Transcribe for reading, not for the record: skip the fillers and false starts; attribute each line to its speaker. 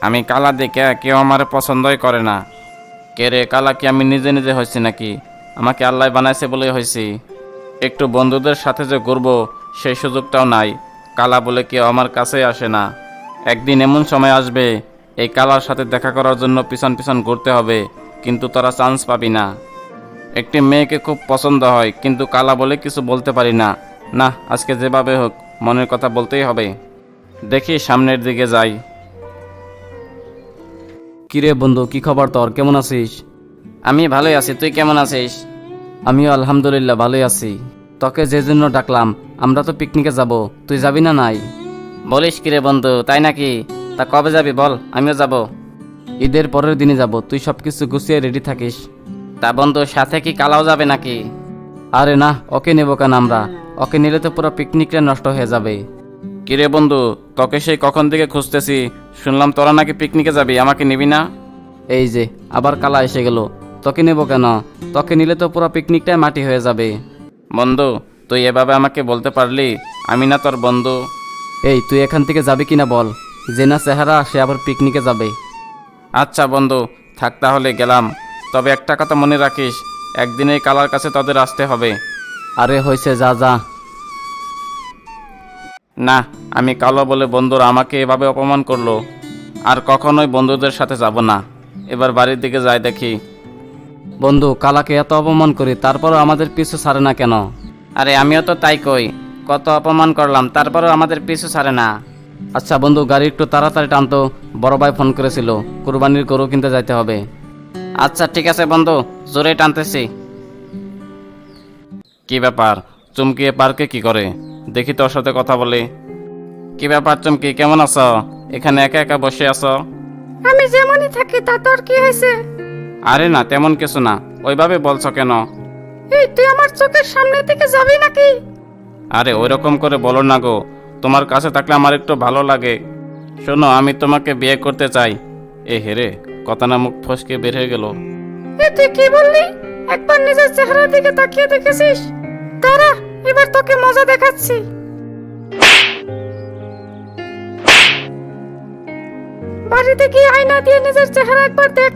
Speaker 1: আমি কালা দেখে কেউ আমার পছন্দই করে না। কে রে, কালা কি আমি নিজে নিজে হয়েছি নাকি? আমাকে আল্লাহ বানাইছে বলেই হয়েছি। একটু বন্ধুদের সাথে যে ঘুরবো সেই সুযোগটাও নাই। কালা বলে কেউ আমার কাছেই আসে না। একদিন এমন সময় আসবে এই কালার সাথে দেখা করার জন্য পিছন পিছন ঘুরতে হবে, কিন্তু তোরা চান্স পাবি না। একটি মেয়েকে খুব পছন্দ হয়, কিন্তু কালা বলে কিছু বলতে পারি না। না, আজকে যেভাবে হোক মনের কথা বলতেই হবে। দেখি সামনের দিকে যাই।
Speaker 2: কিরে বন্ধু, কি খবর তোর? কেমন আছিস?
Speaker 1: আমি ভালোই আছি, তুই কেমন আছিস?
Speaker 2: আমিও আলহামদুলিল্লাহ ভালোই আছি। তোকে যে জন্য ডাকলাম, আমরা তো পিকনিকে যাব, তুই যাবি না নাই?
Speaker 1: বলিস কিরে বন্ধু, তাই নাকি? তা কবে যাবি বল, আমিও যাব।
Speaker 2: ঈদের পরের দিনে যাব, তুই সব কিছু গুছিয়ে রেডি থাকিস।
Speaker 1: তা বন্ধু, সাথে কি কালাও যাবে নাকি?
Speaker 2: আরে না, ওকে নেবো কেন আমরা? ওকে নিলে তো পুরো পিকনিকটা নষ্ট হয়ে যাবে।
Speaker 1: কিরে বন্ধু, তোকে সেই কখন থেকে খুঁজতেছি। শুনলাম তোরা নাকি পিকনিকে যাবি, আমাকে নিবি না?
Speaker 2: এই যে আবার কালা এসে গেল। তোকে নেবো কেন? তোকে নিলে তো পুরো পিকনিকটাই মাটি হয়ে যাবে।
Speaker 1: বন্ধু, তুই এভাবে আমাকে বলতে পারলি? আমি না তোর বন্ধু?
Speaker 2: এই তুই এখান থেকে যাবি কিনা বল। যে না চেহারা, সে আবার পিকনিকে যাবে।
Speaker 1: আচ্ছা বন্ধু, থাক তাহলে গেলাম। তবে একটা কথা মনে রাখিস, একদিন এই কালার কাছে তোদের আসতে হবে।
Speaker 2: আরে হয়েছে, যা যা।
Speaker 1: না, আমি কালো বলে বন্ধুরা আমাকে এভাবে অপমান করলো। আর কখনোই বন্ধুদের সাথে যাব না। এবার বাড়ির দিকে যাই দেখি।
Speaker 2: বন্ধু, কালাকে এত অপমান করি, তারপরও আমাদের পিছু ছাড়ে না কেন?
Speaker 1: আরে আমিও তো তাই কই, কত অপমান করলাম তারপরেও আমাদের পিছু ছাড়ে না।
Speaker 2: আচ্ছা বন্ধু, গাড়ি একটু তাড়াতাড়ি টানতো। বড় ভাই ফোন করেছিল, কুরবানির গরু কিনতে যাইতে হবে।
Speaker 1: আচ্ছা ঠিক আছে বন্ধু, জোরে টানতেছি। কি ব্যাপার, চুমকি এ পার্কে কি করে? দেখি তোর সাথে কথা বলি। কি ব্যাপার চুমকি, কেমন আছো? এখানে একা একা বসে আছো?
Speaker 3: আমি যেমনই থাকি তা তোর কি হয়েছে?
Speaker 1: আরে না, তেমন কিছু না। ওইভাবে বলছো কেন?
Speaker 3: এই তুই আমার চোখের সামনে থেকে যাবি নাকি?
Speaker 1: আরে ওইরকম করে বলো না গো, তোমার কাছে থাকলে আমার একটু ভালো লাগে। শোনো, আমি তোমাকে বিয়ে করতে চাই। এ হেরে, কথা না মুখ ফসকে বের হয়ে গেল।
Speaker 3: এ তুই কি বললি? একবার নিজের চেহারার দিকে তাকিয়ে দেখেছিস? দাঁড়া, এবার তোকে মজা দেখাচ্ছি। বাড়িতে গিয়ে আয়না দিয়ে নিজের চেহারা একবার দেখ।